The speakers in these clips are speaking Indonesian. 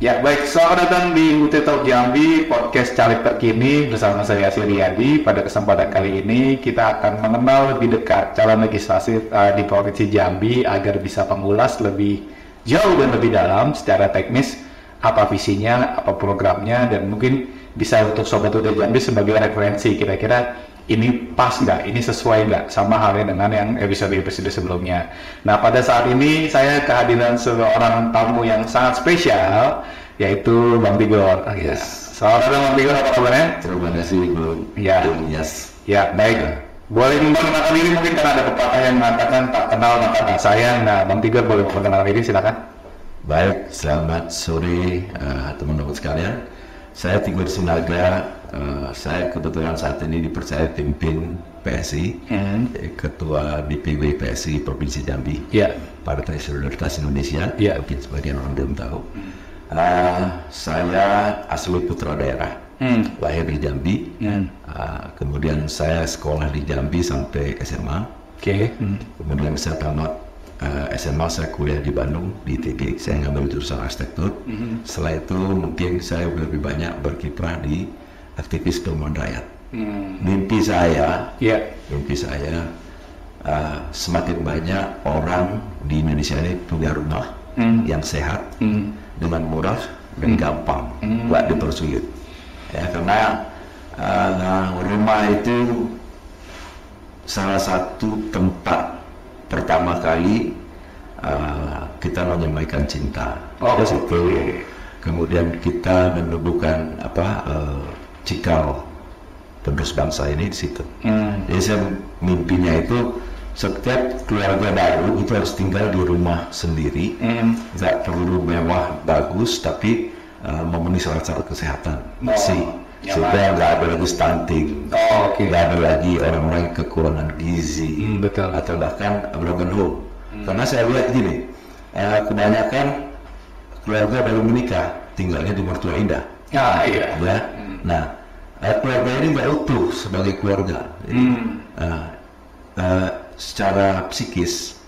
Ya baik, selamat datang di UT Talk Jambi, podcast caleg terkini bersama saya Asli Riyadi. Pada kesempatan kali ini kita akan mengenal lebih dekat calon legislatif di Provinsi Jambi agar bisa mengulas lebih jauh dan lebih dalam secara teknis apa visinya, apa programnya, dan mungkin bisa untuk Sobat UT Jambi sebagai referensi kira-kira ini pas nggak, ini sesuai nggak sama halnya dengan yang episode-episode sebelumnya. Nah, pada saat ini saya kehadiran seorang tamu yang sangat spesial, yaitu Bang Tigor. Yes. Selamat datang Bang Tigor, apa kabarnya? Terima kasih Bung. Ya. Yes. Ya, baik. Boleh memperkenalkan diri mungkin karena ada pepatah yang mengatakan tak kenal maka tak sayang. Nah, Bang Tigor boleh memperkenalkan diri, silakan. Baik, selamat sore teman-teman sekalian. Saya Tigor Sinaga. Saya kebetulan saat ini dipercaya pimpin PSI, Ketua DPW PSI Provinsi Jambi, Partai Solidaritas Indonesia, mungkin sebagian orang belum tahu. Saya asli putra daerah, lahir di Jambi, kemudian saya sekolah di Jambi sampai SMA, kemudian saya tamat SMA, saya kuliah di Bandung, di ITB, saya ngambil jurusan arsitektur. Setelah itu mungkin saya lebih banyak berkiprah di aktivis perumahan rakyat. Mimpi saya semakin banyak orang di Indonesia ini punya rumah yang sehat, dengan murah dan gampang buat dipersuyut. Ya, karena rumah itu salah satu tempat pertama kali kita menyampaikan cinta. Kemudian kita menubuhkan cikal penerus bangsa ini di situ. Jadi saya mimpinya itu setiap keluarga baru itu harus tinggal di rumah sendiri, nggak perlu mewah bagus, tapi memenuhi syarat-syarat kesehatan supaya nggak ada lagi stunting, nggak ada lagi orang-orang yang kekurangan gizi, atau bahkan broken home. Karena saya lihat gini, kebanyakan keluarga baru menikah tinggalnya di mertua indah. Nah, keluarga ini nggak utuh sebagai keluarga. Secara psikis,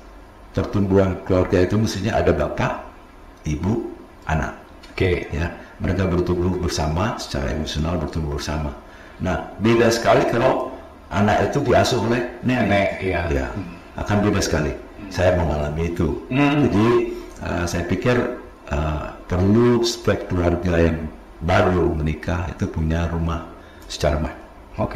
pertumbuhan keluarga itu mestinya ada bapak, ibu, anak. Ya, mereka bertumbuh bersama, secara emosional bertumbuh bersama. Nah, beda sekali kalau anak itu diasuh oleh nenek. Ya, akan beda sekali. Saya mengalami itu. Jadi, saya pikir perlu setiap keluarga yang baru menikah itu punya rumah secara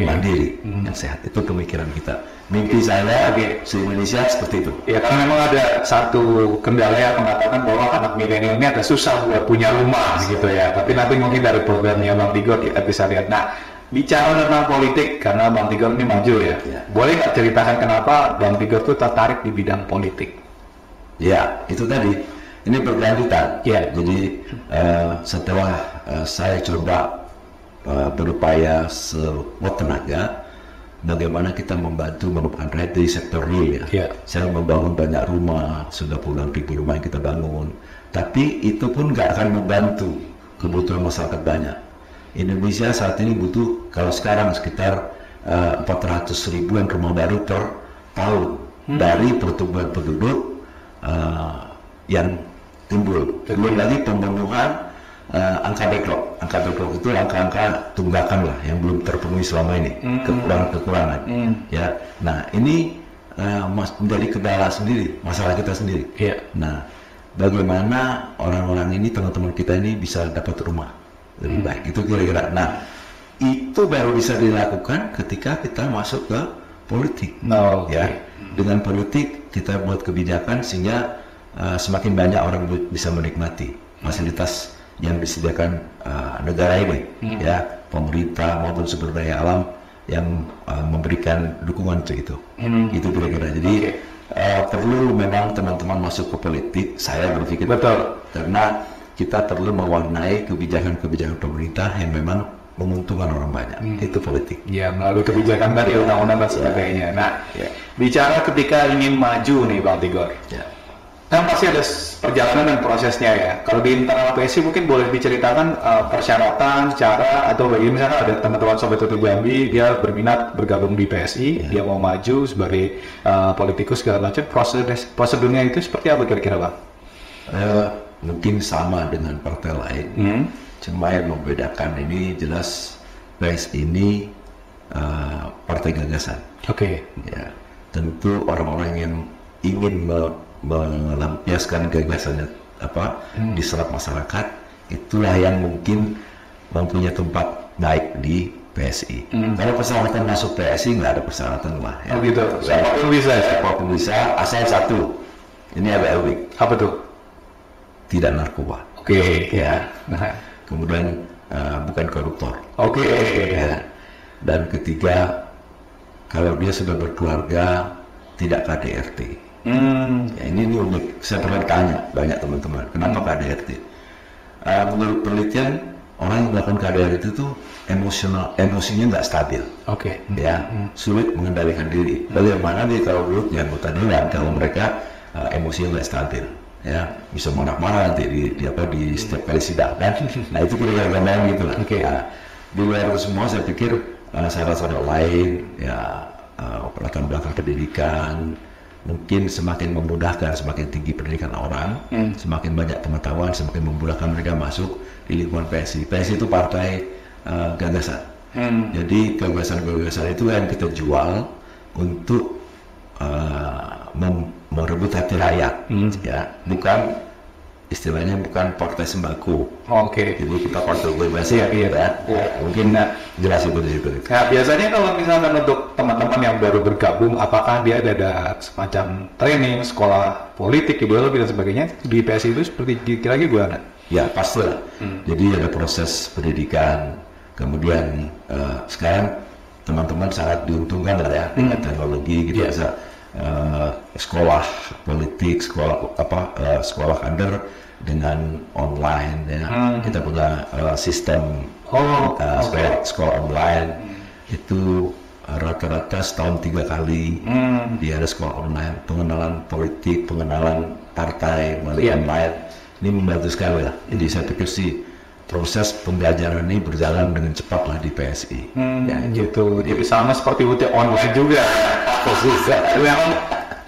mandiri yang sehat. Itu pemikiran kita. Mimpi saya se-Indonesia seperti itu. Ya, karena memang ada satu kendala yang mengatakan bahwa anak milenial ini agak susah buat punya rumah gitu ya. Tapi nanti mungkin dari programnya Bang Tigor kita bisa lihat. Nah, bicara tentang politik, karena Bang Tigor ini maju ya. Boleh nggak ceritakan kenapa Bang Tigor itu tertarik di bidang politik? Ya, itu tadi. Ini berkelanjutan. Jadi setelah saya coba berupaya sekuat tenaga, bagaimana kita membantu merupakan rakyat di sektor real ya. Saya membangun banyak rumah, sudah puluhan ribu rumah yang kita bangun. Tapi itu pun nggak akan membantu kebutuhan masyarakat banyak. Indonesia saat ini butuh, kalau sekarang sekitar 400.000-an rumah baru per tahun dari pertumbuhan penduduk yang timbul. Belum lagi pemenuhan angka backlog. Angka backlog itu angka-angka tunggakan lah yang belum terpenuhi selama ini, kekurangan. Ya, nah ini menjadi kendala sendiri, masalah kita sendiri. Nah, bagaimana orang-orang ini, teman-teman kita ini bisa dapat rumah lebih baik? Itu kira-kira. Nah, itu baru bisa dilakukan ketika kita masuk ke politik. Dengan politik kita buat kebijakan sehingga semakin banyak orang bisa menikmati fasilitas yang disediakan negara ini, pemerintah maupun sumber daya alam yang memberikan dukungan untuk itu. Itu kira-kira. Jadi perlu memang teman-teman masuk ke politik. Saya berpikir karena kita perlu mewarnai kebijakan-kebijakan pemerintah yang memang menguntungkan orang banyak. Itu politik. Ya, melalui kebijakan dari undang-undang dan sebagainya. Nah, bicara ketika ingin maju nih Bang Tigor. Kan pasti ada perjalanan dan prosesnya ya. Kalau di internal PSI mungkin boleh diceritakan persyaratan, cara, atau bagaimana. Misalnya ada teman-teman Sobat UT Jambi, dia berminat bergabung di PSI, dia mau maju sebagai politikus segala macam. Prosedurnya itu seperti apa kira-kira Bang? mungkin sama dengan partai lain. Cuma yang membedakan ini jelas PSI ini partai gagasan. Oke. Ya, tentu orang-orang yang ingin melampiaskan gagasannya di serap masyarakat, itulah yang mungkin mempunyai tempat baik di PSI. Kalau persyaratan masuk PSI nggak ada persyaratan lah. Ya. Oh gitu. Siapapun bisa, asal satu. Ini agak unik. Apa tuh? Tidak narkoba. Oke. Ya. Kemudian bukan koruptor. Oke. Ya. Dan ketiga, kalau dia sudah berkeluarga, tidak KDRT. Ya, ini unik. Saya pernah tanya banyak teman-teman, kenapa KDRT? Menurut penelitian, orang yang melakukan KDRT itu emosinya nggak stabil. Oke. Ya, sulit mengendalikan diri. Bagaimana dia kalau dulu yang anggota dewan, kalau mereka emosinya nggak stabil, ya bisa marah-marah nanti di setiap kali sidang kan. Nah itu kira-kira gambaran gitu lah. Okay. Nah, di luar itu semua saya pikir syarat-syarat lain, ya latar belakang pendidikan, mungkin semakin memudahkan, semakin tinggi pendidikan orang, semakin banyak pengetahuan, semakin memudahkan mereka masuk di lingkungan PSI. PSI itu partai gagasan. Jadi gagasan-gagasan itu yang kita jual untuk merebut hati rakyat, ya, bukan istilahnya bukan partai sembako. Oke. Jadi kita partai bebas ya. Mungkin jelas itu dari itu. Nah, biasanya kalau misalkan untuk teman-teman yang baru bergabung, apakah dia ada semacam training, sekolah politik, ideologi dan sebagainya di PSI itu seperti kira-kira gimana? Ya pasti lah. Jadi ada proses pendidikan, kemudian sekarang teman-teman sangat diuntungkan lah ya dengan teknologi kita bisa sekolah politik, sekolah kader dengan online ya. Kita punya sistem sekolah online itu rata-rata setahun 3 kali dia ada sekolah online, pengenalan politik, pengenalan partai melalui online. Ini membantu sekali lah. Jadi saya pikir sih proses pembelajaran ini berjalan dengan cepat lah di PSI. Ya gitu. Jadi sama seperti UT online juga. Memang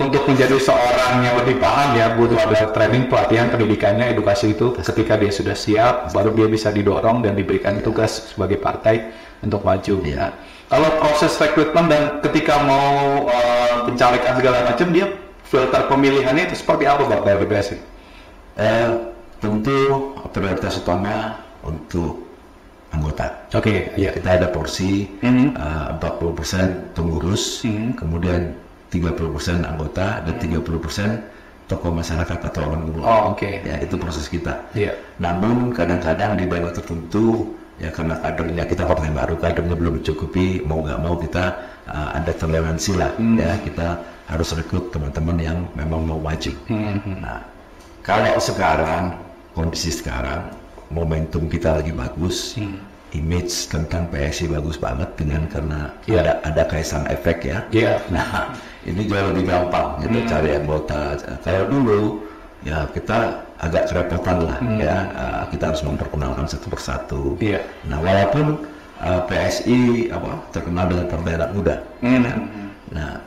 untuk menjadi seorang yang lebih paham ya butuh ada training, pelatihan, pendidikannya, edukasi itu. Ketika dia sudah siap, baru dia bisa didorong dan diberikan tugas sebagai partai untuk maju. Ya. Kalau proses rekrutmen dan ketika mau pencalekan segala macam, dia filter pemilihannya itu seperti apa Pak dari PSI? Tentu prioritas utama untuk anggota. Oke, ya. Kita ada porsi 40% pengurus, kemudian 30% anggota dan 30% tokoh masyarakat atau orang umum. Ya, itu proses kita. Namun kadang-kadang di bidang tertentu ya karena kadernya kita partai baru, kadernya belum mencukupi, mau nggak mau kita ada toleransi lah. Ya, kita harus rekrut teman-teman yang memang mau maju. Nah, kalau sekarang kondisi sekarang momentum kita lagi bagus, image tentang PSI bagus banget dengan karena ada Kaisang efek ya. Nah ini jauh lebih gampang gitu cari anggota. Kayak dulu ya kita agak kerepotan lah ya, kita harus memperkenalkan satu persatu. Nah walaupun PSI terkenal dengan partai anak muda. Nah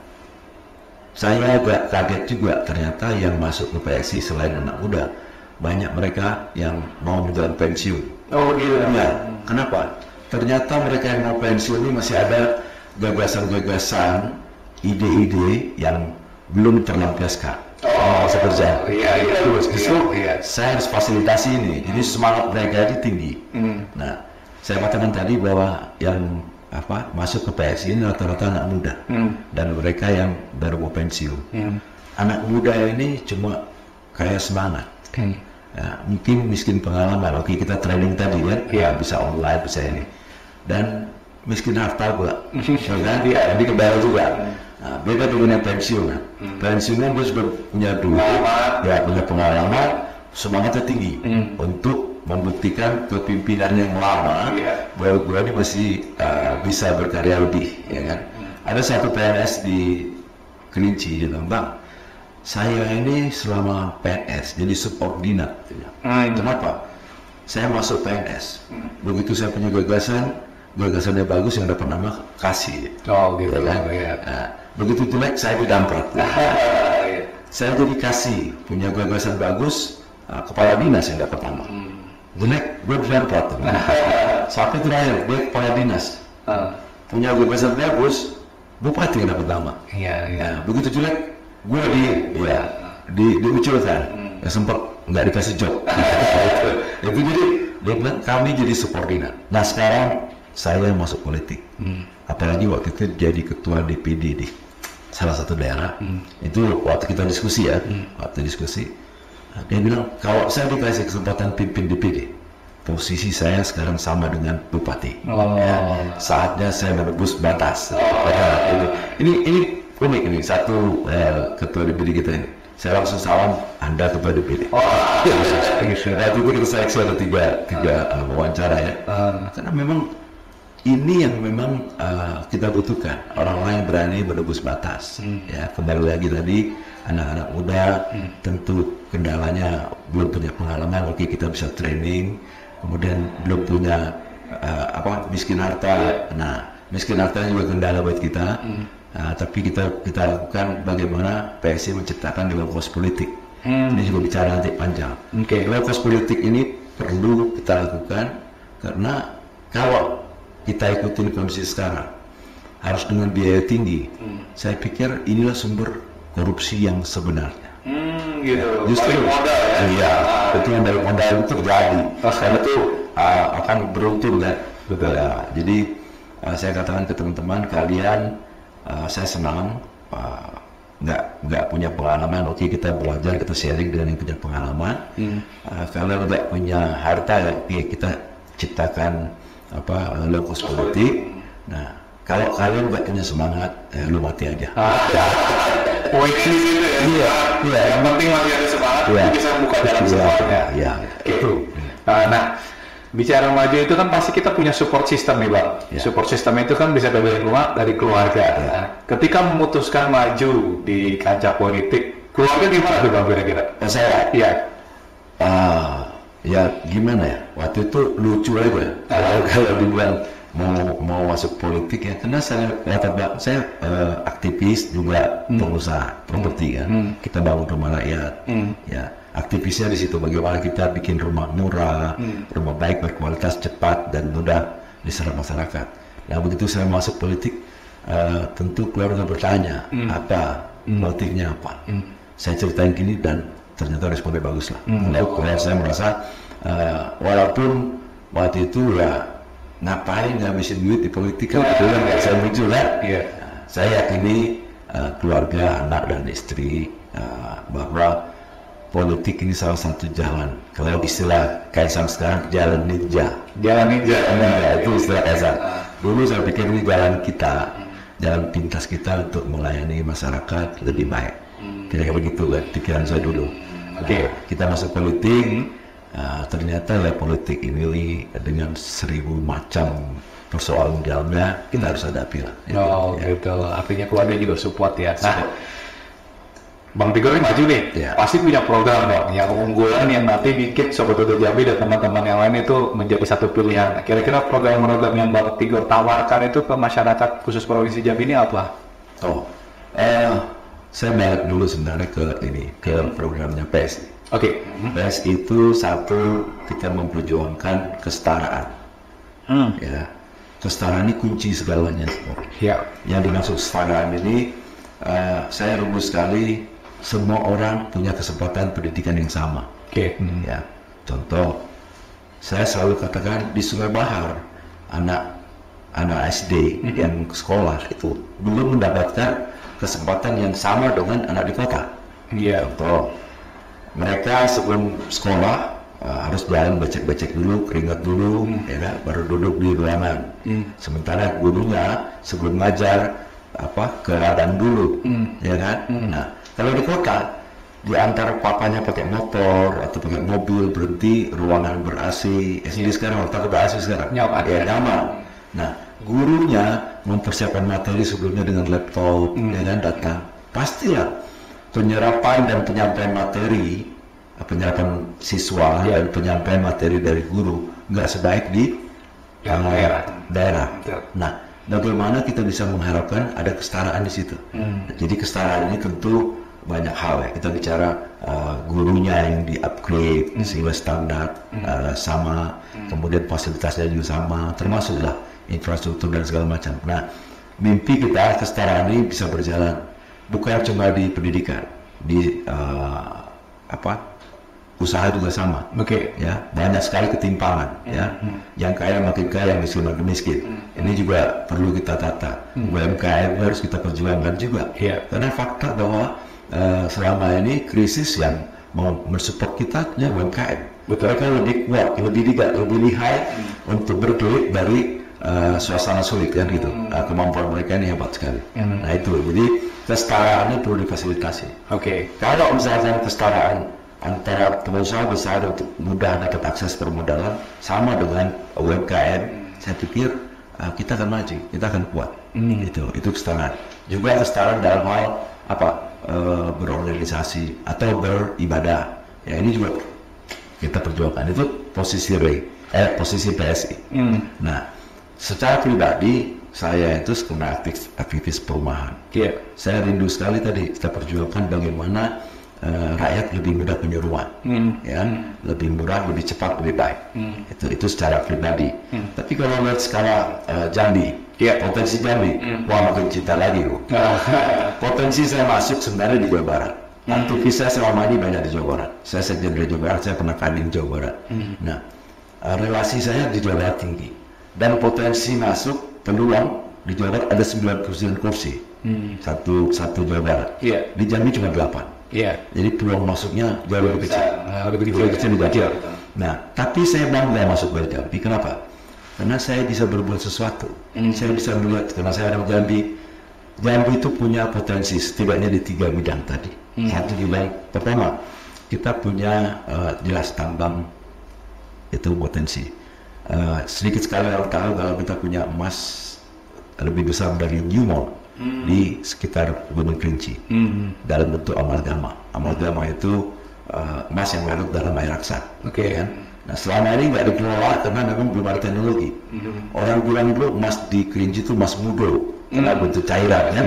saya agak kaget juga ternyata yang masuk ke PSI selain anak muda banyak mereka yang mau menjelang pensiun. Oh iya. Ya, kenapa? Ternyata mereka yang mau pensiun ini masih ada gagasan-gagasan, ide-ide yang belum terlampiaskan. Justru saya harus fasilitasi ini. Jadi semangat mereka itu tinggi. Nah, saya katakan tadi bahwa yang masuk ke PSI ini rata-rata anak muda dan mereka yang baru mau pensiun. Anak muda ini cuma kayak semangat. Ya, mungkin miskin pengalaman. Oke, kita training tadi kan, bisa online, bisa ini. Dan miskin harta gua, kan? Jadi kebayang juga. Nah, beda dengan yang pensiun. Pensiunnya dia sudah punya duit, ya punya pengalaman, semangatnya tinggi untuk membuktikan kepimpinan yang lama bahwa gua ini masih bisa berkarya lebih, ya kan? Ada satu PNS di Kerinci, dia bilang, Bang, saya ini selama PNS jadi subordinat. Kenapa? Saya masuk PNS. Begitu saya punya gagasannya bagus yang dapat nama kasih. Oh gitu kan? Nah, begitu jelek saya didamprat. Saya jadi kasih, punya gagasan bagus, kepala dinas yang pertama. Jelek, gue dapat. Sampai terakhir, gue kepala dinas. Punya gue besar bagus, bupati yang dapat nama. Nah, begitu jelek, gue diucurkan. Ya sempat nggak dikasih job. Itu jadi dia bilang kami jadi subordinat. Nah sekarang saya masuk politik. Apalagi waktu itu jadi ketua DPD di salah satu daerah. Itu waktu kita diskusi ya, waktu diskusi. Dia bilang, kalau saya dikasih kesempatan pimpin DPD, posisi saya sekarang sama dengan bupati. Ya, saatnya saya menembus batas. Ini unik ini, satu ketua DPD kita ini. Saya langsung salam, Anda ketua DPD. Nah, itu kita seleksi ada tiga wawancara ya. Karena memang ini yang memang kita butuhkan, orang-orang yang berani menembus batas. Ya, kembali lagi tadi, anak-anak muda tentu kendalanya belum punya pengalaman, oke kita bisa training, kemudian belum punya miskin harta. Nah, miskin harta juga kendala buat kita. Tapi kita lakukan bagaimana PSI menciptakan dewan kos politik. Ini juga bicara nanti panjang. Dewan kos politik ini perlu kita lakukan karena kalau kita ikutin kondisi sekarang harus dengan biaya tinggi. Saya pikir inilah sumber korupsi yang sebenarnya. Justru itu yang dari modal itu terjadi. Karena itu akan beruntun kan. Betul. Ya, jadi saya katakan ke teman-teman kalian, saya senang nggak punya pengalaman. Oke, kita belajar, kita sharing dengan yang punya pengalaman. Kalau nggak punya harta, kita ciptakan lokus politik. Nah, kalau kalian nggak punya semangat, lu mati aja. Iya. Yang penting masih ada semangat, bisa buka jalan semuanya. Iya. Itu. Nah, bicara maju itu kan pasti kita punya support system nih Bang. Support system itu kan bisa dari keluarga. Ketika memutuskan maju di kancah politik, keluarga gimana tuh Bang kira-kira? Saya? Iya. Ya gimana ya? Waktu itu lucu aja. Kalau dibilang mau masuk politik ya, karena saya aktivis juga pengusaha properti kan. Kita bangun rumah rakyat. Ya. Aktivisnya di situ bagaimana kita bikin rumah murah, rumah baik berkualitas, cepat dan mudah diserap masyarakat. Nah begitu saya masuk politik, tentu keluarga bertanya apa motifnya apa. Saya ceritain gini dan ternyata responnya bagus lah. Kemudian saya merasa walaupun waktu itu ya ngapain ngabisin duit di politik kan itu kan saya muncul kan. Saya yakini keluarga, anak dan istri bahwa politik ini salah satu jalan. Kalau istilah Kaisang sekarang jalan ninja. Itu istilah Kaisang. Dulu saya pikir ini jalan kita, jalan pintas kita untuk melayani masyarakat lebih baik. Kira-kira begitu kan pikiran saya dulu. Kita masuk politik, ternyata politik ini dengan 1000 macam persoalan dalamnya kita harus hadapi lah. Gitu. Artinya keluarga juga support ya. Nah, Bang Tigor ini maju nih, pasti punya program dong, yang unggulan yang nanti bikin Sobat Tutur Jambi dan teman-teman yang lain itu menjadi satu pilihan. Kira-kira program-program yang Bang Tigor tawarkan itu ke masyarakat khusus Provinsi Jambi ini apa? Saya balik dulu sebenarnya ke programnya PSI. PSI itu satu, kita memperjuangkan kesetaraan. Ya, kesetaraan ini kunci segalanya. Yang dimaksud kesetaraan ini, saya rumus sekali. Semua orang punya kesempatan pendidikan yang sama. Ya, contoh, saya selalu katakan di Sungai Bahar, anak SD yang sekolah itu belum mendapatkan kesempatan yang sama dengan anak di kota. Contoh, mereka sebelum sekolah harus jalan becek-becek dulu, keringat dulu, ya kan, baru duduk di ruangan. Sementara gurunya sebelum ngajar ke ladang dulu, ya kan. Nah, kalau di kota, di antara papanya pakai motor atau pakai mobil berhenti, ruangan ber-AC, SD sekarang waktu ber-AC sekarang, nyaman. Nah, gurunya mempersiapkan materi sebelumnya dengan laptop, dengan datang. Pastilah penyerapan dan penyampaian materi, penyerapan siswa dan penyampaian materi dari guru nggak sebaik di daerah. Nah, bagaimana kita bisa mengharapkan ada kesetaraan di situ? Jadi kesetaraan ini tentu banyak hal ya. Kita bicara gurunya yang di-upgrade sehingga standar sama, kemudian fasilitasnya juga sama, termasuklah infrastruktur dan segala macam. Nah, mimpi kita kesetaraan ini bisa berjalan bukan cuma di pendidikan, di usaha juga sama. Ya, banyak sekali ketimpangan ya. Yang kaya makin kaya, yang miskin makin miskin. Ini juga perlu kita tata. UMKM harus kita perjuangkan juga. Karena fakta bahwa selama ini krisis yang mau mensupport kita ya UMKM. Mereka lebih kuat, lebih lihai untuk berkelit dari suasana sulit kan gitu. Kemampuan mereka ini hebat sekali. Nah itu, jadi kesetaraan ini perlu difasilitasi. Kalau misalnya kesetaraan antara pengusaha besar untuk mudah dapat akses permodalan sama dengan UMKM, saya pikir kita akan maju, kita akan kuat. Itu kesetaraan. Juga kesetaraan dalam hal berorganisasi atau beribadah. Ya ini juga kita perjuangkan. Itu posisi PSI. Nah, secara pribadi saya itu sebenarnya aktivis perumahan. Saya rindu sekali tadi kita perjuangkan bagaimana rakyat lebih mudah penyeruan, ya, lebih murah, lebih cepat, lebih baik. Itu secara pribadi. Tapi kalau lihat skala Jambi, potensi Jambi, wah makin cinta lagi. Potensi saya masuk sebenarnya di Jawa Barat. Aktivis saya selama ini banyak di Jawa Barat. Saya sekjen dari Jawa Barat, saya pernah kadin Jawa Barat. Nah, relasi saya di Jawa Barat tinggi. Dan potensi masuk peluang di Jawa Barat ada 9% kursi. Satu Jawa Barat. Di Jambi cuma 8. Jadi peluang masuknya jauh lebih kecil. Lebih kecil di Jambi. Nah, tapi saya bangga masuk ke Jambi. Kenapa? Karena saya bisa berbuat sesuatu. Saya bisa melihat, karena saya ada Jambi. Jambi itu punya potensi setidaknya di 3 bidang tadi. Satu di baik. Pertama, kita punya jelas tambang itu potensi. Sedikit sekali orang tahu kalau kita punya emas lebih besar dari Newmont di sekitar Gunung Kerinci dalam bentuk amalgama. Amalgama itu emas yang larut dalam air raksa. Kan? Nah selama ini nggak dikelola karena memang belum ada teknologi. Orang bilang dulu emas di Kerinci itu emas mudo karena bentuk cairan kan?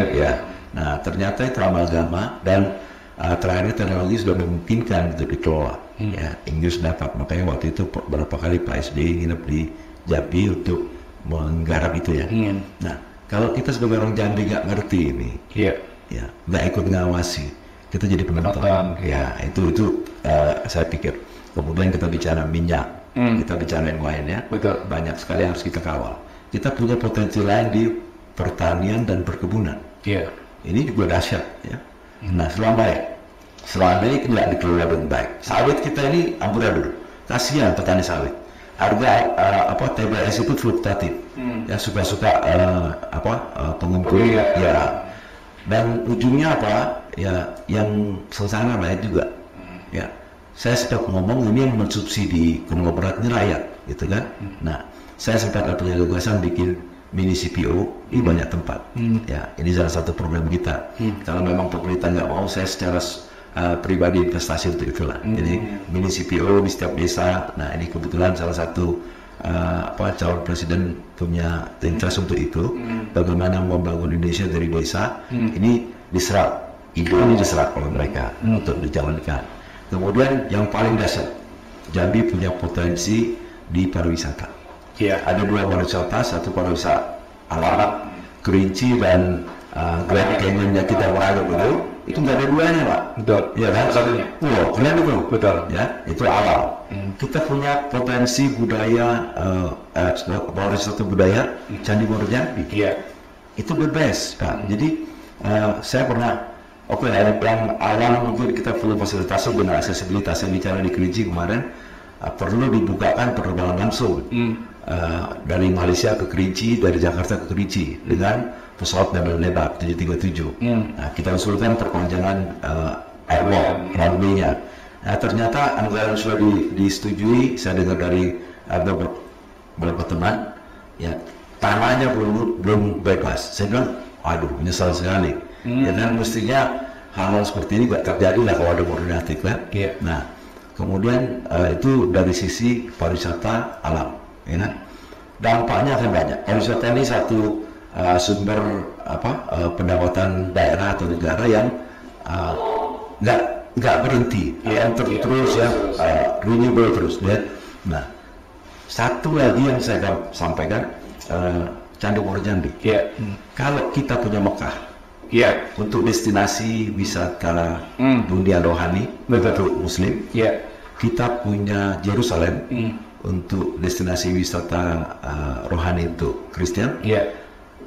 Nah ternyata itu amalgama dan terakhir teknologi sudah memungkinkan untuk dikelola. Inggris dapat, makanya waktu itu beberapa kali Pak SBY nginep di Jambi untuk menggarap itu ya. Nah kalau kita sebagai orang Jambi nggak ngerti ini, nggak ikut ngawasi, kita jadi penonton. Itu saya pikir. Kemudian kita bicara minyak, kita bicara yang lain ya. Banyak sekali yang harus kita kawal. Kita punya potensi lain di pertanian dan perkebunan. Ini juga dahsyat ya. Nah selama ini tidak dikelola dengan baik. Sawit kita ini amburadul. Kasihan petani sawit. Harga TBS itu fluktuatif, ya suka-suka pengumpul ya, dan ujungnya yang selesai rakyat juga, ya. Saya sedang ngomong ini yang mensubsidi konglomerat ini rakyat, gitu kan? Nah, saya sempat ada gagasan bikin mini CPO di banyak tempat, ya. Ini salah satu problem kita. Kalau memang pemerintah nggak mau, saya secara pribadi investasi untuk itulah. Jadi mini CPO di setiap desa. Nah ini kebetulan salah satu calon presiden punya interest untuk itu. Bagaimana membangun Indonesia dari desa. Ini diserap, ide ini diserap oleh mereka untuk dijalankan. Kemudian yang paling dasar, Jambi punya potensi di pariwisata. Ada 2 pariwisata, satu pariwisata alam, Kerinci dan Grand Canyon yang kita mengalir begitu. Itu nggak ada duanya Pak. Betul. Ya kan? Satunya. Keren itu. Betul. Ya, itu awal. Kita punya potensi budaya, pariwisata budaya Candi Borobudur Jambi. Itu the best Pak. Jadi saya pernah, yang awal mungkin kita perlu fasilitas benar aksesibilitas yang bicara di Kerinci kemarin perlu dibukakan penerbangan langsung dari Malaysia ke Kerinci, dari Jakarta ke Kerinci dengan pesawat Double Lebak 737. Nah, kita usulkan perpanjangan airwalk, runway-nya. Nah, ternyata anggaran sudah disetujui. Saya dengar dari beberapa teman, ya tanahnya belum bebas. Saya bilang, aduh, menyesal sekali. Dan mestinya hal-hal seperti ini nggak terjadi lah kalau ada koordinatif kan. Nah, kemudian itu dari sisi pariwisata alam, ya. Dampaknya akan banyak. Pariwisata ini satu sumber pendapatan daerah atau negara yang nggak berhenti, terus ya, renewable terus. Nah, satu lagi yang saya akan sampaikan, Candi Muaro Jambi. Kalau kita punya Mekah, untuk destinasi wisata dunia rohani untuk Muslim, kita punya Yerusalem untuk destinasi wisata rohani untuk Kristen.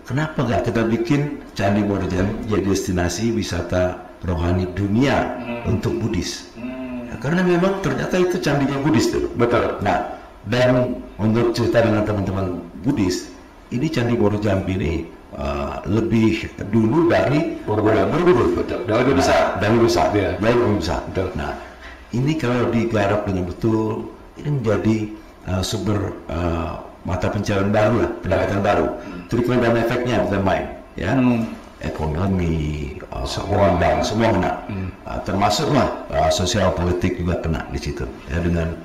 Kenapa nggak kita bikin Candi Muaro Jambi jadi destinasi wisata rohani dunia untuk Buddhis? Karena memang ternyata itu candinya Buddhis tuh. Betul. Nah, dan untuk cerita dengan teman-teman Buddhis, ini Candi Muaro Jambi ini lebih dulu dari Borobudur. Betul. Dan lebih besar. Lebih besar. Nah, ini kalau digarap dengan betul, ini menjadi sumber mata pencarian baru lah, pendapatan baru. Trickle down efeknya bukan main, ya. Ekonomi, semua kena, termasuklah sosial politik juga kena di situ, ya, dengan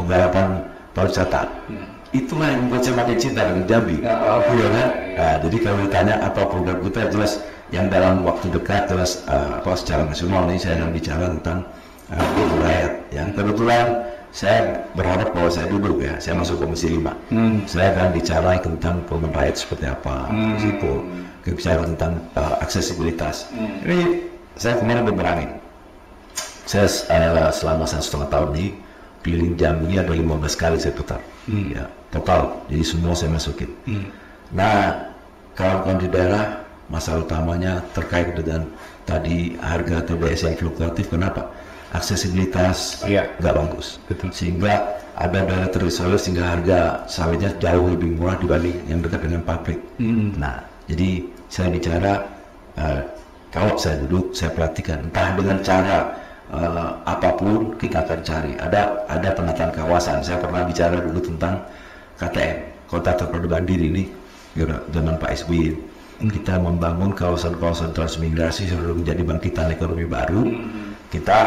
penggarapan pariwisata. Itulah yang membuat saya makin cinta dengan Jambi. Jadi kalau ditanya apa program kita, jelas yang dalam waktu dekat, jelas secara nasional ini saya akan bicara tentang rakyat. Yang kebetulan saya berharap bahwa saya duduk, ya, saya masuk Komisi 5. Saya akan bicara tentang program rakyat seperti apa, situ, bicara tentang aksesibilitas. Ini saya kemarin berangin. Saya selama 1,5 tahun ini keliling Jambi ini ada 15 kali saya putar, ya, total. Jadi semua saya masukin. Nah, kawan-kawan di daerah, masalah utamanya terkait dengan tadi harga TBS yang fluktuatif. Kenapa? Aksesibilitas nggak bagus. Betul. Sehingga ada daerah terisolir sehingga harga sawitnya jauh lebih murah dibanding yang dekat dengan pabrik. Nah, jadi saya bicara, kalau saya duduk, saya perhatikan entah dengan cara apapun kita akan cari. Ada penataan kawasan. Saya pernah bicara dulu tentang KTM, Kota Terpadu Mandiri ini, zaman Pak SBY. Kita membangun kawasan-kawasan transmigrasi sebelum menjadi bangkitan ekonomi baru. Kita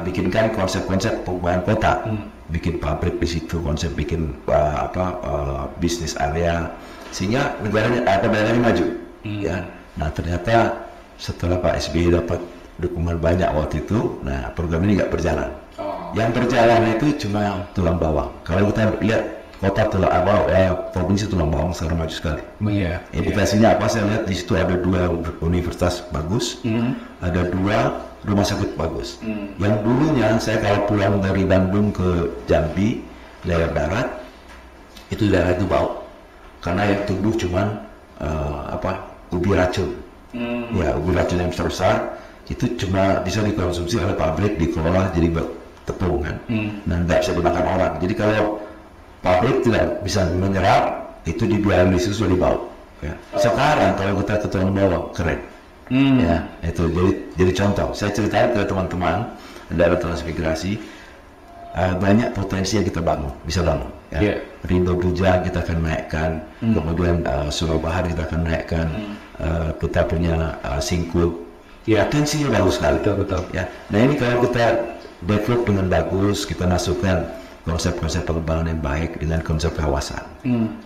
bikinkan konsep-konsep perubahan kota, bikin pabrik di situ, konsep bikin bisnis area, sehingga negaranya maju. Ya. Nah, ternyata setelah Pak SBY dapat dukungan banyak waktu itu, nah program ini nggak berjalan. Yang berjalan itu cuma tulang bawang. Kalau kita lihat kota tulang bawang, provinsi tulang bawang sekarang maju sekali. Indikasinya apa? Saya lihat di situ ada 2 universitas bagus, ada 2 rumah sakit bagus. Yang dulunya saya kalau pulang dari Bandung ke Jambi, daerah barat, itu daerah itu bau, karena yang tumbuh cuman ubi racun. Ya, ubi racun yang besar itu cuma bisa dikonsumsi oleh pabrik, dikelola jadi tepung kan, dan nggak bisa dimakan orang. Jadi kalau pabrik tidak bisa menyerap, itu dibiarkan di situ di bau. Ya. Sekarang kalau kita ke tulang bawang keren. Ya, itu jadi contoh. Saya ceritakan ke teman-teman daerah transmigrasi, banyak potensi yang kita bisa bangun. Ya. Rindu Bujang kita akan naikkan, kemudian Sungai Bahar kita akan naikkan, kita punya Singkup. Potensinya bagus sekali. Betul. Ya. Nah, ini kalau kita develop dengan bagus, kita masukkan konsep-konsep pengembangan yang baik dengan konsep kawasan.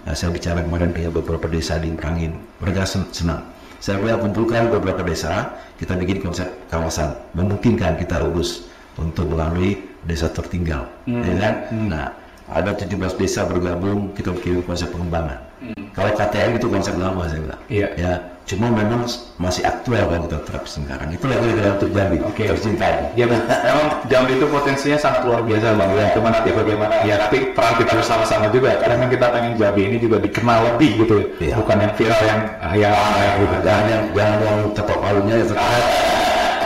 Nah, saya bicara kemarin dengan beberapa desa di Merangin, mereka senang. Saya boleh kumpulkan beberapa desa, kita bikin konsep kawasan, memungkinkan kita urus untuk melalui desa tertinggal. Ya kan? Nah, ada 17 desa bergabung, kita bikin konsep pengembangan. Kalau KTM itu konsep lama saya bilang. Ya, cuma memang masih aktual kalau kita terapkan sekarang. Itu lagi dalam untuk Jambi. Tercinta. Ya, memang Jambi itu potensinya sangat luar biasa, Bang. Cuma nanti bagaimana? Ya, tapi peran kita bersama-sama juga. Karena kita pengen Jambi ini juga dikenal lebih gitu. Bukan yang viral yang gitu. Jangan yang tepat palunya itu.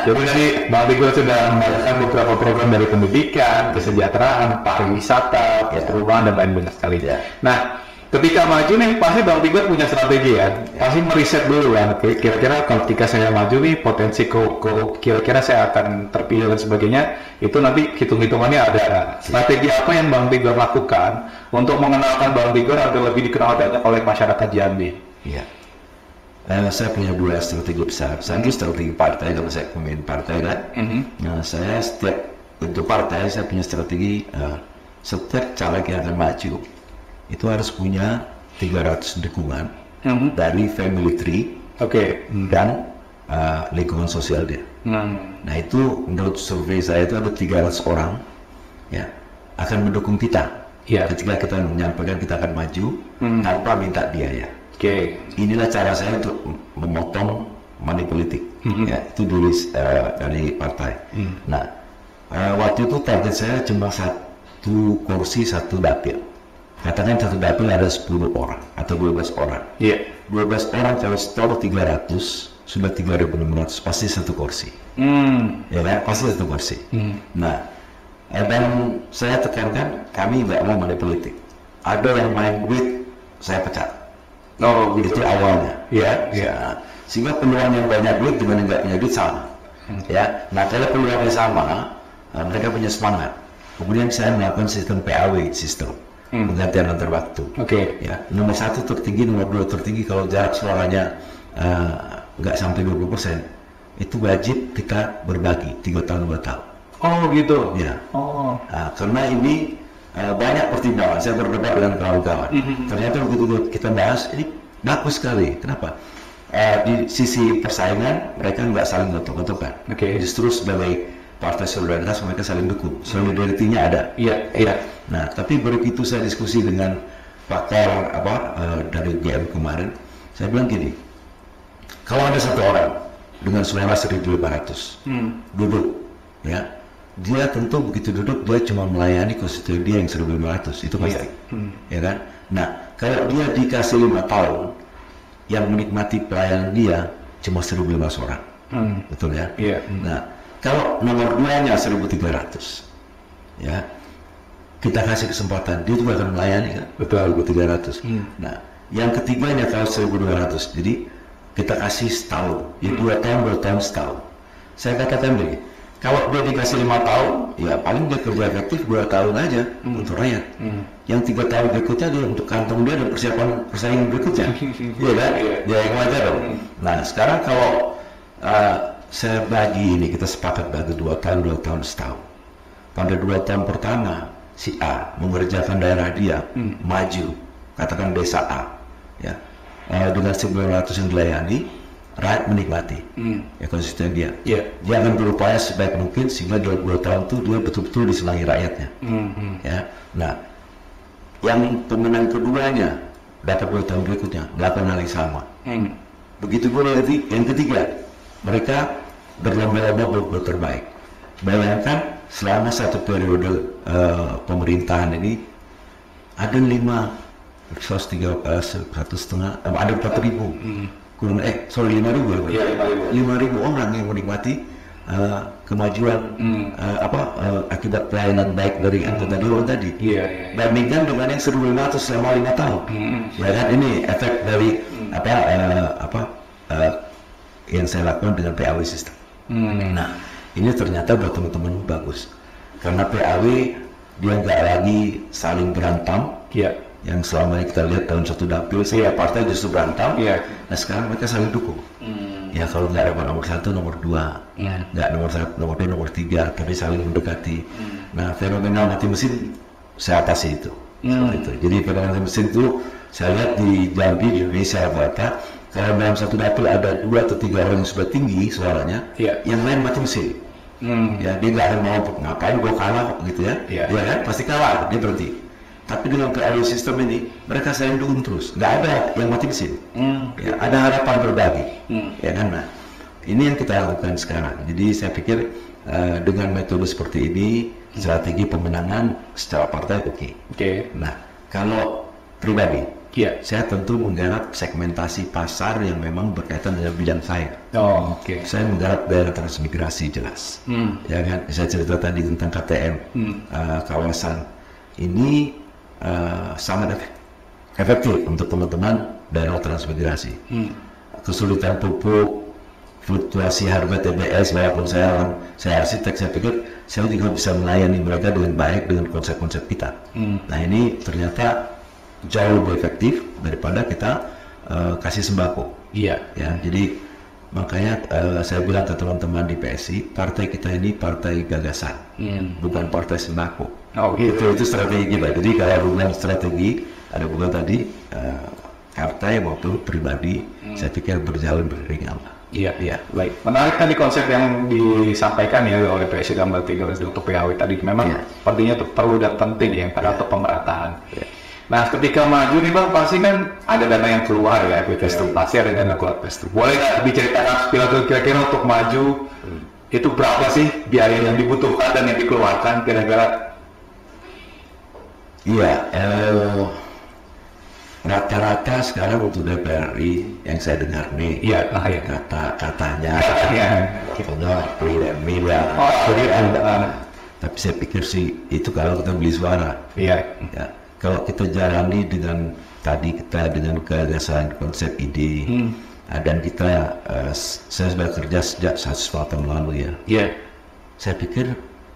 Jadi tadi Bang Tigor sudah mengatakan beberapa program dari pendidikan, kesejahteraan, pariwisata, perubahan dan lain banyak sekali. Nah, ketika maju nih pasti Bang Tigor punya strategi kan, pasti meriset dulu kan. Kira-kira kalau ketika saya maju nih potensi kira-kira saya akan terpilih dan sebagainya, itu nanti hitung-hitungannya ada. Strategi apa yang Bang Tigor lakukan untuk mengenalkan Bang Tigor agar lebih dikenal banyak oleh masyarakat Jambi? Saya punya 2 strategi besar. Satu strategi partai, kalau saya pemimpin partai kan. Nah, saya setiap untuk partai saya punya strategi, setiap caleg yang akan maju itu harus punya 300 dukungan dari family tree dan lingkungan sosial dia. Nah itu menurut survei saya itu ada 300 orang ya akan mendukung kita. Ketika kita menyampaikan kita akan maju tanpa minta biaya. Inilah cara saya untuk memotong money politik. Ya, itu dulu dari partai. Nah, waktu itu target saya cuma 1 kursi 1 dapil. Katakan 1 dapil ada 10 orang atau 12 orang. 12 orang kalau setor 300 sudah 3.600 pasti 1 kursi. Ya kan? Pasti 1 kursi. Nah, dan saya tekankan kami tidak mau money politik. Ada yang main duit, saya pecat. Itu awalnya. Nah, sehingga peluang yang banyak duit dengan yang nggak punya duit sama. Ya, nah kalau peluangnya sama, mereka punya semangat. Kemudian saya melakukan sistem PAW, sistem penggantian antar waktu. Ya, nomor 1 tertinggi, nomor 2 tertinggi kalau jarak suaranya nggak sampai 20%, itu wajib kita berbagi 3 tahun 2 tahun. Ya. Nah, karena ini banyak pertimbangan. Saya berdebat dengan kawan-kawan. Ternyata begitu kita bahas ini bagus sekali. Kenapa? Di sisi persaingan mereka nggak saling gotok-gotokan. Justru sebagai partai solidaritas mereka saling dukung. Solidaritinya ada. Nah, tapi begitu saya diskusi dengan pakar dari GM kemarin, saya bilang gini, kalau ada 1 orang dengan suara 1.500 duduk, ya, dia tentu begitu duduk dia cuma melayani konstituen dia yang 1.500 itu pasti, ya kan? Nah, kalau dia dikasih 5 tahun yang menikmati pelayanan dia cuma 1.500 orang, betul ya? Nah, kalau nomor 2-nya 1.300, ya, kita kasih kesempatan dia juga akan melayani kan? Betul, 1.300. Nah, yang ketiganya kalau 1.200, jadi kita kasih setahun, ya 2 tahun, 2 tahun setahun. Saya katakan begini, kalau dia dikasih 5 tahun, ya paling dia kerja efektif 2 tahun aja untuk rakyat. Yang 3 tahun berikutnya dia untuk kantong dia dan persiapan persaingan berikutnya. Iya kan? Ya yang wajar dong. Nah sekarang kalau saya bagi ini, kita sepakat bagi 2 tahun, 2 tahun setahun. Pada 2 tahun pertama, si A mengerjakan daerah dia, maju, katakan desa A, ya, dengan 900 yang dilayani, rakyat menikmati, ya konstituen dia. Dia akan berupaya sebaik mungkin sehingga 2 tahun itu dia betul-betul disenangi rakyatnya. Ya, nah, yang pemenang keduanya dapat 2 tahun berikutnya melakukan hal yang sama. Begitu pula yang ketiga, mereka berlomba-lomba berbuat terbaik. Bayangkan selama 1 periode pemerintahan ini ada 1,5 ada 4.000 kurang 5.000 orang yang menikmati kemajuan akibat pelayanan baik dari anggota dewan tadi. Bandingkan dengan yang 1.500 selama 5 tahun. Ya kan, ini efek dari yang saya lakukan dengan PAW sistem. Nah, ini ternyata buat teman-teman bagus karena PAW dia nggak lagi saling berantem. Yang selama ini kita lihat tahun 1 dapil partai justru berantem. Nah sekarang mereka saling dukung. Ya kalau nggak ada nomor 1, nomor 2, nggak nomor 1, nomor 2, nomor 3, tapi saling mendekati. Nah fenomena mati mesin saya atasi itu. Itu. Jadi fenomena mati mesin itu saya lihat di Jambi, di Indonesia, Batak, kalau dalam 1 dapil ada 2 atau 3 orang yang sudah tinggi suaranya, yang lain mati mesin. Ya dia nggak akan mau ngapain gue kalah gitu ya. Ya kan pasti kalah, dia berhenti. Tapi dengan PAW sistem ini mereka saling dukung terus, nggak ada yang mati mesin. Ya, ada harapan berbagi. Ya kan, nah ini yang kita lakukan sekarang. Jadi saya pikir dengan metode seperti ini strategi pemenangan secara partai oke. Nah kalau pribadi, saya tentu menggarap segmentasi pasar yang memang berkaitan dengan bidang saya. Saya menggarap daerah transmigrasi jelas. Ya kan, saya cerita tadi tentang KTM kawasan ini. Sangat efektif untuk teman-teman daerah transmigrasi. Kesulitan pupuk, fluktuasi harga TBS, walaupun saya arsitek, saya pikir saya juga bisa melayani mereka dengan baik dengan konsep-konsep kita. Nah ini ternyata jauh lebih efektif daripada kita kasih sembako. Ya, jadi makanya saya bilang ke teman-teman di PSI, partai kita ini partai gagasan, bukan partai sembako. Itu strategi kita. Jadi kalau bilang strategi, ada bukan tadi partai maupun pribadi, saya pikir berjalan beriringan. Iya, iya. Baik. Menarik tadi konsep yang disampaikan ya oleh Presiden Baltigo untuk PAW tadi. Memang sepertinya itu perlu dan penting ya atau pemerataan. Nah, ketika maju nih Bang, pasti kan ada dana yang keluar ya, pasti ada dana keluar. Boleh nggak diceritakan kira-kira untuk maju itu berapa sih biaya yang dibutuhkan dan yang dikeluarkan kira-kira? Iya, rata-rata sekarang untuk DPR RI yang saya dengar nih, katanya miliar. Tapi saya pikir sih itu kalau kita beli suara. Ya, kalau kita jalani dengan tadi kita dengan gagasan konsep ide dan kita saya sudah kerja sejak 1 tahun lalu ya. Saya pikir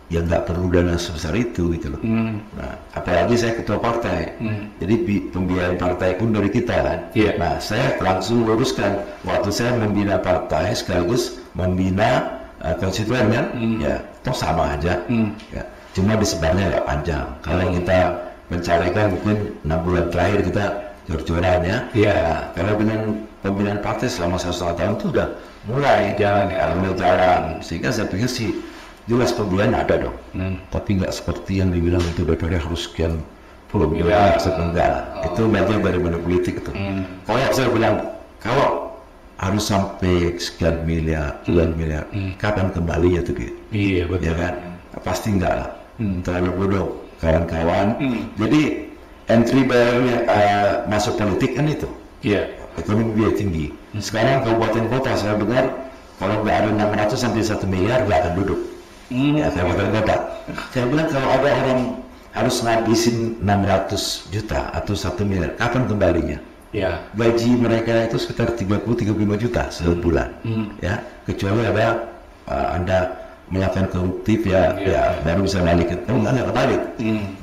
ya nggak perlu dana sebesar itu gitu loh. Nah, apalagi saya ketua partai, jadi pembiayaan partai pun dari kita kan. Nah, saya langsung luruskan waktu saya membina partai sekaligus membina konstituen kan, ya toh sama aja. Ya, cuma disebarnya nggak panjang. Kalau kita mencarikan mungkin 6 bulan terakhir kita jor-jorannya. Nah, karena dengan pembinaan partai selama 1,5 tahun itu udah mulai jalan, sehingga saya pikir sih jelas pembiayaan ada dong, tapi nggak seperti yang dibilang itu DPR harus sekian puluh miliar, enggak. Itu bagian dari money politik itu. Kalau yang saya bilang, kalau harus sampai sekian miliar, puluhan miliar, kapan kembalinya tuh gitu? Iya betul. Ya kan? Pasti enggak lah. Terlalu bodoh kawan-kawan. Jadi entry barrier masuk politik kan itu. Ekonomi biaya tinggi. Sekarang kabupaten kota saya dengar kalau nggak ada 600 sampai 1 miliar nggak akan duduk. Ya, saya bilang kalau ada orang harus ngabisin 600 juta atau 1 miliar, kapan kembalinya? Gaji mereka itu sekitar 30-35 juta sebulan. Ya, kecuali ada Anda melakukan koruptif ya baru bisa balik. Nggak balik.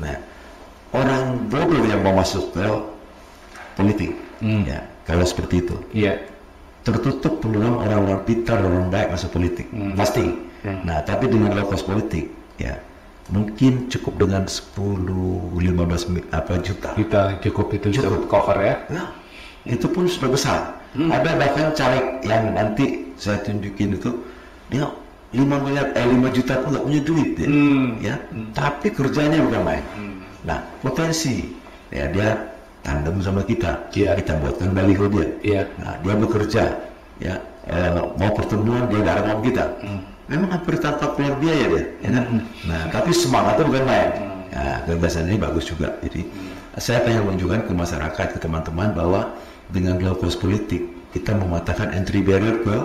Nah, orang bodoh yang mau masuk ke politik, ya kalau seperti itu, tertutup peluang orang-orang pintar, orang baik masuk politik, pasti. Nah, tapi dengan lokus politik, ya mungkin cukup dengan 10-15 juta. Cukup cover ya. Nah, itu pun sudah besar. Ada bahkan caleg yang nanti saya tunjukin itu dia 5 juta pun nggak punya duit ya. Tapi kerjanya bukan main. Nah, potensi ya dia tandem sama kita. Kita buatkan baliho dia. Nah, dia bekerja ya mau pertemuan dia datang sama kita. Memang hampir tanpa keluar biaya dia, ya kan? Nah, tapi semangatnya bukan main. Nah, gagasan ini bagus juga. Jadi, saya pengen menunjukkan ke masyarakat, ke teman-teman bahwa dengan lokus politik kita mematahkan entry barrier ke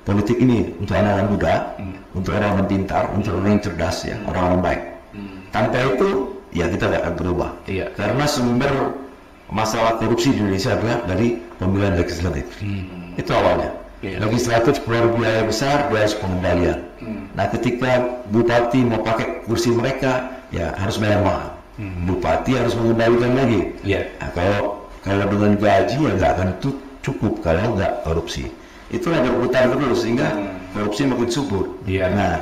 politik ini untuk anak-anak muda, untuk orang-orang pintar, untuk orang yang cerdas, ya, orang-orang baik. Tanpa itu, ya kita tidak akan berubah. Karena sumber masalah korupsi di Indonesia adalah dari pemilihan legislatif. Itu awalnya. Legislatif keluar biaya besar, biaya pengendalian. Nah, ketika bupati mau pakai kursi mereka, ya harus bayar mahal. Bupati harus mengendalikan lagi. Nah, kalau dengan gaji ya nggak akan cukup kalau nggak korupsi. Itu ada berputar terus sehingga korupsi makin subur. Nah,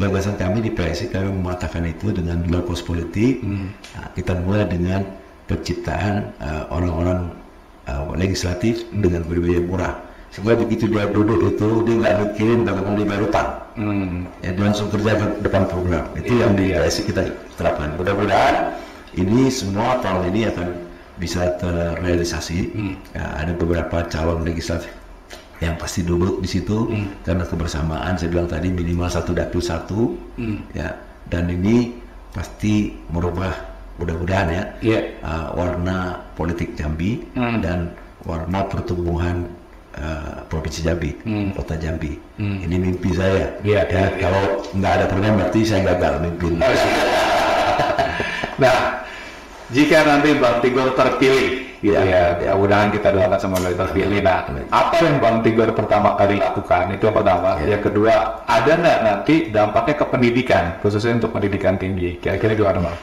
gagasan kami di PSI kami mematahkan itu dengan lokus politik. Nah, kita mulai dengan penciptaan orang-orang legislatif dengan biaya murah. Sehingga begitu dia duduk itu dia nggak mikirin bagaimana dia bayar utang, ya dia langsung kerja ke depan program. Itu yang di PSI kita terapkan. Mudah-mudahan ini semua tahun ini akan bisa terrealisasi. Ya, ada beberapa calon legislatif yang pasti duduk di situ karena kebersamaan. Saya bilang tadi minimal 1 dapil 1, ya, dan ini pasti merubah mudah-mudahan ya warna politik Jambi dan warna pertumbuhan Provinsi Jambi, Kota Jambi. Ini mimpi saya. Kalau nggak ada program berarti saya gagal mimpin. Nah, jika nanti Bang Tigor terpilih, ya mudah-mudahan kita doakan semoga terpilih. Nah, apa yang Bang Tigor pertama kali lakukan? Itu yang pertama. Yang kedua, ada nggak nanti dampaknya ke pendidikan, khususnya untuk pendidikan tinggi? Kira-kira gimana, Bang?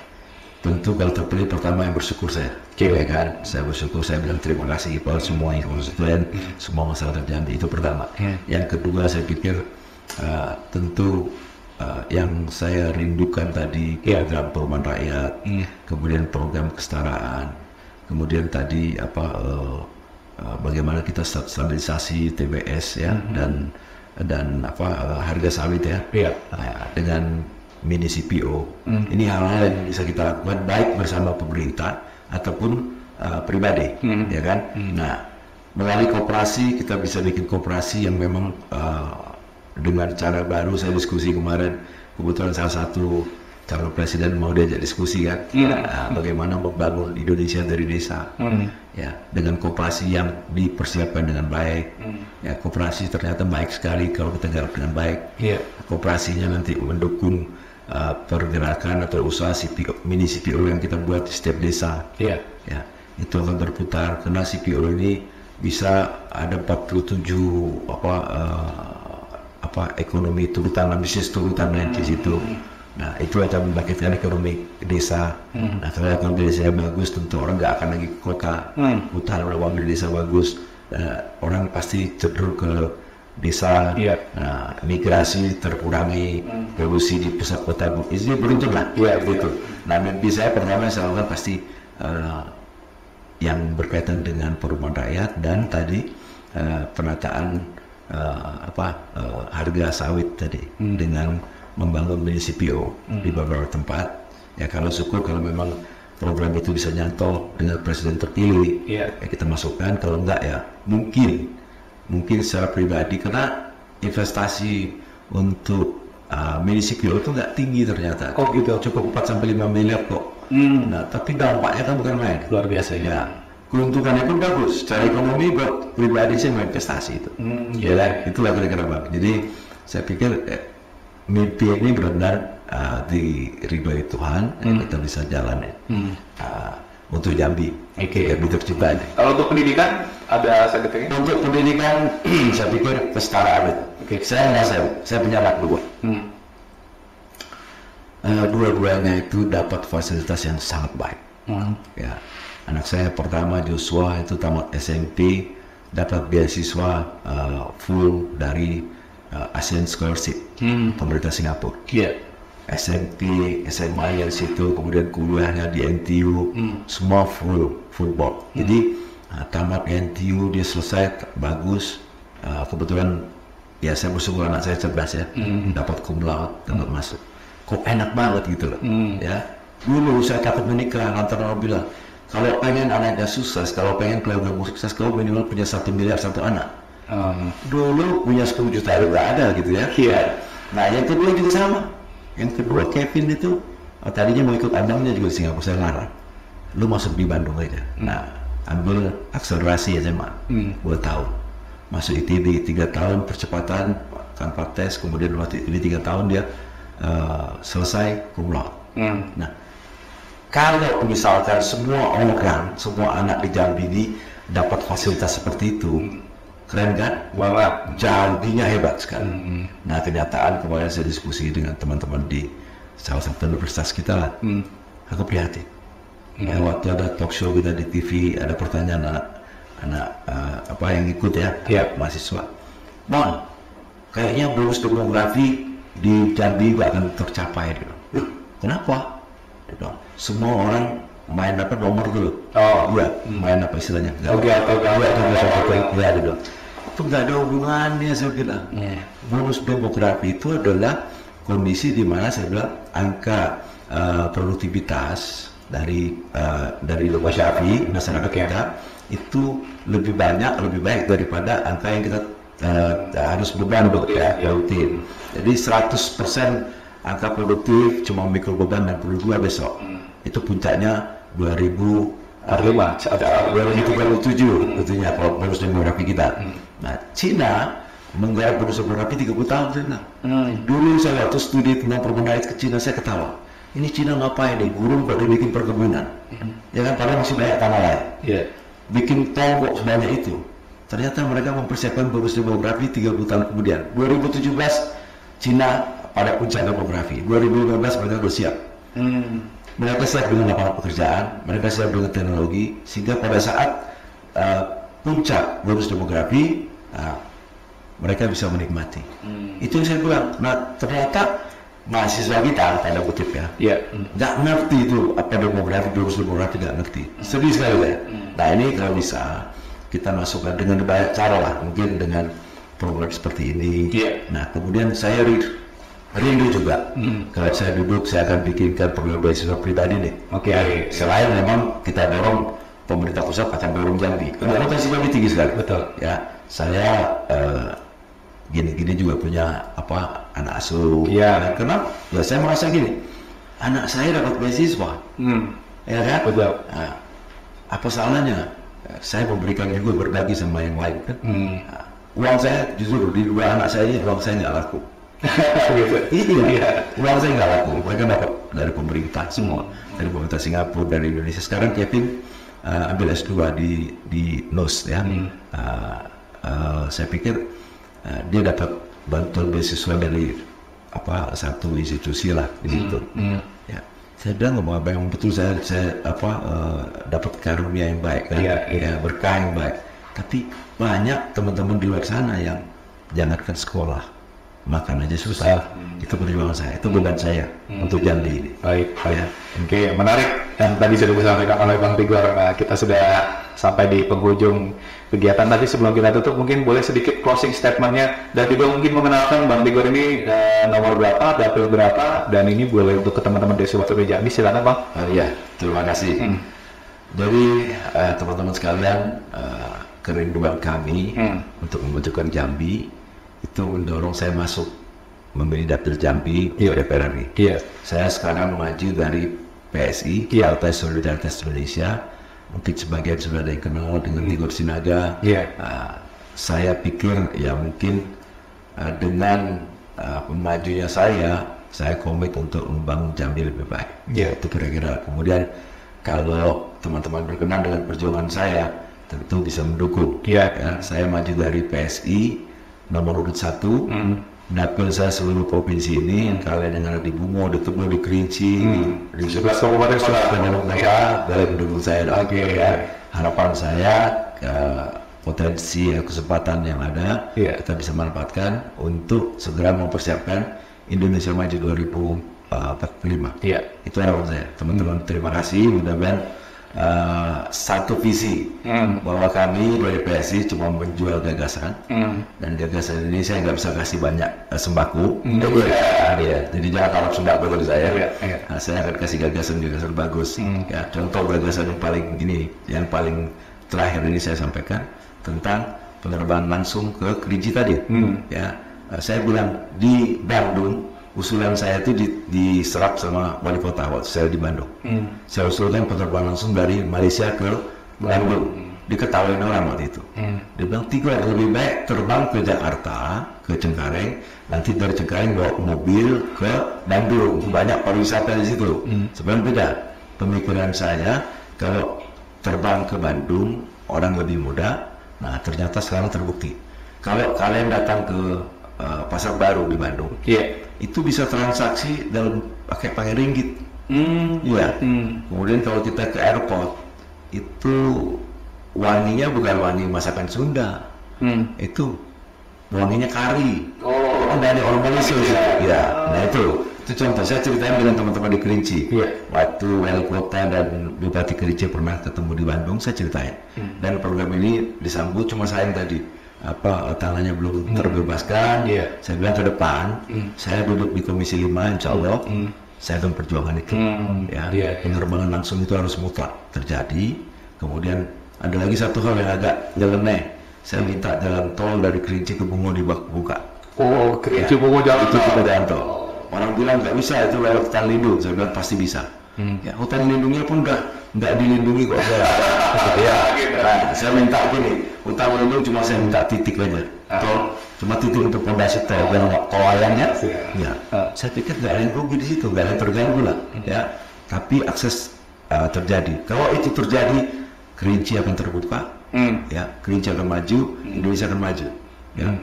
Tentu kalau terpilih pertama yang bersyukur saya, ya kan? Saya bersyukur, saya bilang terima kasih kepada semua yang konstituen, semua masyarakat Jambi, itu pertama. Yang kedua saya pikir tentu yang saya rindukan tadi program perumahan rakyat, kemudian program kesetaraan, kemudian tadi bagaimana kita stabilisasi TBS ya, dan harga sawit ya, dengan mini CPO. Ini hal-hal yang bisa kita lakukan baik bersama pemerintah ataupun pribadi, ya kan. Nah, melalui koperasi kita bisa bikin koperasi yang memang dengan cara baru. Saya diskusi kemarin, kebetulan salah satu calon presiden mau diajak diskusi kan, bagaimana membangun Indonesia dari desa, ya, dengan koperasi yang dipersiapkan dengan baik. Ya, koperasi ternyata baik sekali kalau kita garap dengan baik. Koperasinya nanti mendukung pergerakan atau usaha mini CPO yang kita buat di setiap desa. Ya, itu akan berputar karena CPO ini bisa ada 47 ekonomi turutan, bisnis turutan di situ. Nah, itu akan membangkitkan ekonomi desa. Nah, kalau ekonomi desa bagus, tentu orang nggak akan lagi ke kota. Hutan uang di desa bagus, orang pasti cenderung ke desa. Nah, migrasi terkurangi, polusi di pusat kota. Ini beruntung lah. Betul. Nah, mimpi saya pertama saya lakukan pasti yang berkaitan dengan perumahan rakyat dan tadi penataan harga sawit tadi dengan membangun mini CPO di beberapa tempat. Ya, kalau syukur kalau memang program itu bisa nyantol dengan presiden terpilih, ya kita masukkan. Kalau enggak ya mungkin secara pribadi, karena investasi untuk mini CPO itu nggak tinggi ternyata. Oh gitu. Cukup 4-5 miliar kok. Nah, tapi dampaknya kan bukan main. Luar biasa ya. Keuntungannya pun bagus. Secara ekonomi buat pribadi saya mau investasi itu. Itulah kira-kira Bang. Jadi saya pikir mimpi ini benar-benar diridhoi Tuhan, kita bisa jalan untuk Jambi. Jambi tercipta. Kalau untuk pendidikan ada sekretarinya? Untuk pendidikan saya pikir kesetaraan itu. Saya punya anak dua. Dua-duanya itu dapat fasilitas yang sangat baik. Ya, anak saya pertama Joshua itu tamat SMP, dapat beasiswa full dari ASEAN Scholarship pemerintah Singapura. SMP, SMA yang situ, kemudian kuliahnya di NTU, semua full board. Jadi tamat NTU dia selesai bagus. Kebetulan ya saya bersyukur anak saya cerdas ya, dapat cum laude, dapat masuk. Kok enak banget gitu loh. Ya, dulu saya takut menikah, lantaran orang bilang kalau pengen anaknya sukses, kalau pengen keluarga sukses, kau minimal punya 1 miliar satu anak. Dulu punya 10 juta juga ada gitu ya. Nah, yang kedua juga sama. Yang kedua Kevin itu tadinya mau ikut Andamnya juga di Singapura, saya larang. Lu masuk di Bandung aja. Nah, ambil akselerasi SMA 2 tahun. Masuk ITB 3 tahun percepatan tanpa tes, kemudian waktu ini 3 tahun dia selesai cum laude. Nah, kalau misalkan semua orang, semua anak di Jambi ini dapat fasilitas seperti itu, keren kan? Jambinya hebat sekali. Nah, kenyataan kemarin saya diskusi dengan teman-teman di salah satu universitas kita lah. Aku prihatin. Ya, waktu ada talk show kita di TV, ada pertanyaan anak yang ikut ya, mahasiswa. Mon, kayaknya bonus demografi di Jambi gak akan tercapai. Kenapa? Semua orang main nomor dulu. Main apa istilahnya? Itu nggak ada hubungannya, saya bilang. Bonus demografi itu adalah kondisi di mana saya bilang angka produktivitas dari masyarakat kita itu lebih baik daripada angka yang kita harus beban rutin. Jadi 100% angka produktif cuma mikro beban 62 besok. Itu puncaknya 2037 tentunya kalau bonus demografi kita. Nah, Cina menggarap bonus demografi 30 tahun saya bilang. Dulu saya waktu studi tentang perubahan rakyat ke Cina, saya ketawa. Ini Cina ngapain nih? Gurun pada bikin perkebunan. Ya kan, padahal masih banyak tanah lain. Bikin tol kok sebanyak itu. Ternyata mereka mempersiapkan bonus demografi 30 tahun kemudian. 2017 Cina pada puncak demografi. 2015 mereka sudah siap. Mereka siap dengan lapangan pekerjaan, mereka siap dengan teknologi, sehingga pada saat puncak bonus demografi, mereka bisa menikmati. Itu yang saya bilang. Nah, ternyata mahasiswa kita, tanda kutip ya, nggak ngerti itu apa demografi, bonus demografi, nggak ngerti. Sedih sekali ya. Nah, ini kalau bisa kita masukkan dengan banyak cara lah, mungkin dengan program seperti ini. Nah kemudian saya rindu juga. Kalau saya duduk, saya akan bikinkan program beasiswa pribadi nih. Selain memang kita dorong pemerintah pusat akan dorong Jambi. Karena potensi Jambi tinggi sekali. Betul. Ya, saya gini-gini juga punya anak asuh. Kenapa? Ya saya merasa gini, anak saya dapat beasiswa. Ya kan? Betul. Nah, apa salahnya? Saya memberikan juga, berbagi sama yang lain kan. Uang saya justru di dua anak saya ini, uang saya nggak laku. Uang saya nggak laku. Mereka dapat dari pemerintah semua, dari pemerintah Singapura, dari Indonesia. Sekarang Kevin ambil S2 di NUS ya. Saya pikir dia dapat bantuan beasiswa dari satu institusi lah di situ. Ya. Saya bilang memang betul saya dapat karunia yang baik kan, berkah yang baik. Tapi banyak teman-teman di luar sana yang jangankan sekolah, makan aja susah. Itu perjuangan saya, itu beban saya untuk Jambi ini. Baik. Oke, menarik. Dan tadi sudah disampaikan oleh Bang Tigor. Kita sudah sampai di penghujung kegiatan. Tapi sebelum kita tutup, mungkin boleh sedikit closing statementnya. Dan juga mungkin mengenalkan Bang Tigor ini nomor berapa, dapil berapa, dan ini boleh untuk ke teman-teman Desa Waktu Jambi. Silakan Bang. Iya, terima kasih. Jadi teman-teman sekalian, kerinduan kami untuk memajukan Jambi itu mendorong saya masuk membeli dapil Jambi DPR RI. Saya sekarang maju dari PSI, Partai Solidaritas Indonesia. Mungkin sebagian sudah ada yang kenal dengan Tigor Sinaga. Saya pikir ya mungkin dengan pemajunya saya komit untuk membangun Jambi lebih baik. Itu kira-kira. Kemudian kalau teman-teman berkenan dengan perjuangan saya, tentu bisa mendukung. Saya maju dari PSI nomor urut 1. Dapil saya seluruh provinsi ini, yang kalian yang ada di Bungo, di Tubul, di Kerinci, di 11 kabupaten mereka boleh mendukung saya. Harapan saya potensi kesempatan yang ada kita bisa manfaatkan untuk segera mempersiapkan Indonesia Maju 2045. Itu harapan saya. Teman-teman terima kasih, mudah-mudahan satu visi bahwa kami dari PSI cuma menjual gagasan dan gagasan ini saya nggak bisa kasih banyak sembako. Jadi jangan harap sembako dari saya. Saya akan kasih gagasan bagus. Contoh gagasan yang paling terakhir ini saya sampaikan tentang penerbangan langsung ke Kerinci tadi. Saya bilang di Bandung, usulan saya itu diserap sama wali kota waktu saya di Bandung. Saya usulkan penerbangan langsung dari Malaysia ke Bandung. Diketahui orang waktu itu. Dia bilang, Tigor lebih baik terbang ke Jakarta, ke Cengkareng, nanti dari Cengkareng bawa mobil ke Bandung. Banyak pariwisata di situ. Sebenarnya beda. Pemikiran saya, kalau terbang ke Bandung, orang lebih mudah. Nah, ternyata sekarang terbukti. Kalau kalian datang ke Pasar Baru di Bandung, itu bisa transaksi dalam pakai ringgit. Kemudian kalau kita ke airport, itu wanginya bukan wangi masakan Sunda, itu wanginya kari. Dari orang Malaysia. Nah itu contoh. Saya ceritain dengan teman-teman di Kerinci. Waktu wali kota dan Bupati Kerinci pernah ketemu di Bandung, saya ceritain. Dan program ini disambut, cuma sayang tadi tanahnya belum terbebaskan. Saya bilang ke depan, saya duduk di Komisi 5, insya Allah saya akan perjuangan itu. Penerbangan langsung itu harus mutlak terjadi. Kemudian ada lagi satu hal yang agak nyeleneh, saya minta jalan tol dari Kerinci ke Bungo dibuka. Kerinci Bungo jalan itu kita jalan tol. Orang bilang nggak bisa, itu lewat hutan lindung. Saya bilang pasti bisa. Hutan lindungnya pun nggak dilindungi kok. Saya minta gini, hutan lindung cuma saya minta titik aja. Tol cuma titik untuk pondasi tol, tol layangnya. Saya pikir nggak ada yang rugi di situ, nggak ada yang terganggu lah. Tapi akses terjadi. Kalau itu terjadi, Kerinci akan terbuka. Kerinci akan maju, Indonesia akan maju.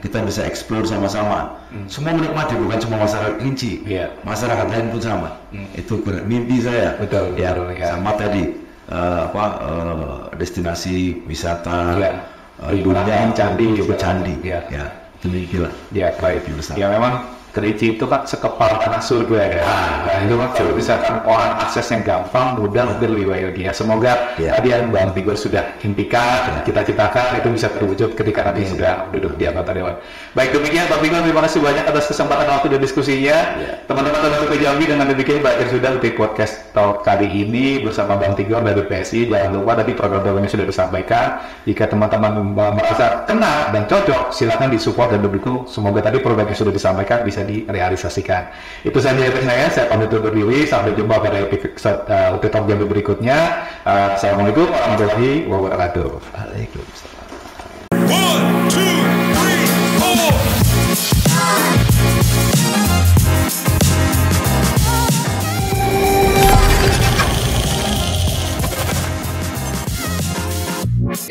Kita bisa explore sama-sama. Semua menikmati, bukan cuma masyarakat Kerinci, masyarakat lain pun sama. Itu mimpi saya. Betul. Sama tadi destinasi wisata dunia, candi, demikian. Baik. Memang Kerinci itu kan sekepal tanah surga ya. Nah, itu kan kalau misalkan orang aksesnya gampang, mudah, lebih baik lagi ya. Semoga tadi yang Bang Tigor sudah impikan, kita citakan itu bisa terwujud ketika nanti sudah duduk di anggota dewan. Baik, demikian Bang Tigor, terima kasih banyak atas kesempatan waktu dan diskusinya. Teman-teman dari Jambi, dengan demikian berakhir sudah di podcast talk kali ini bersama Bang Tigor dari PSI. Jangan lupa tadi program-programnya sudah disampaikan. Jika teman-teman merasa kena dan cocok, silakan disupport dan didukung. Semoga tadi program yang sudah disampaikan bisa direalisasikan. Itu saja dari saya pamit undur diri. Sampai jumpa pada episode Talk Jambi berikutnya. Assalamualaikum warahmatullahi wabarakatuh. Waalaikumsalam.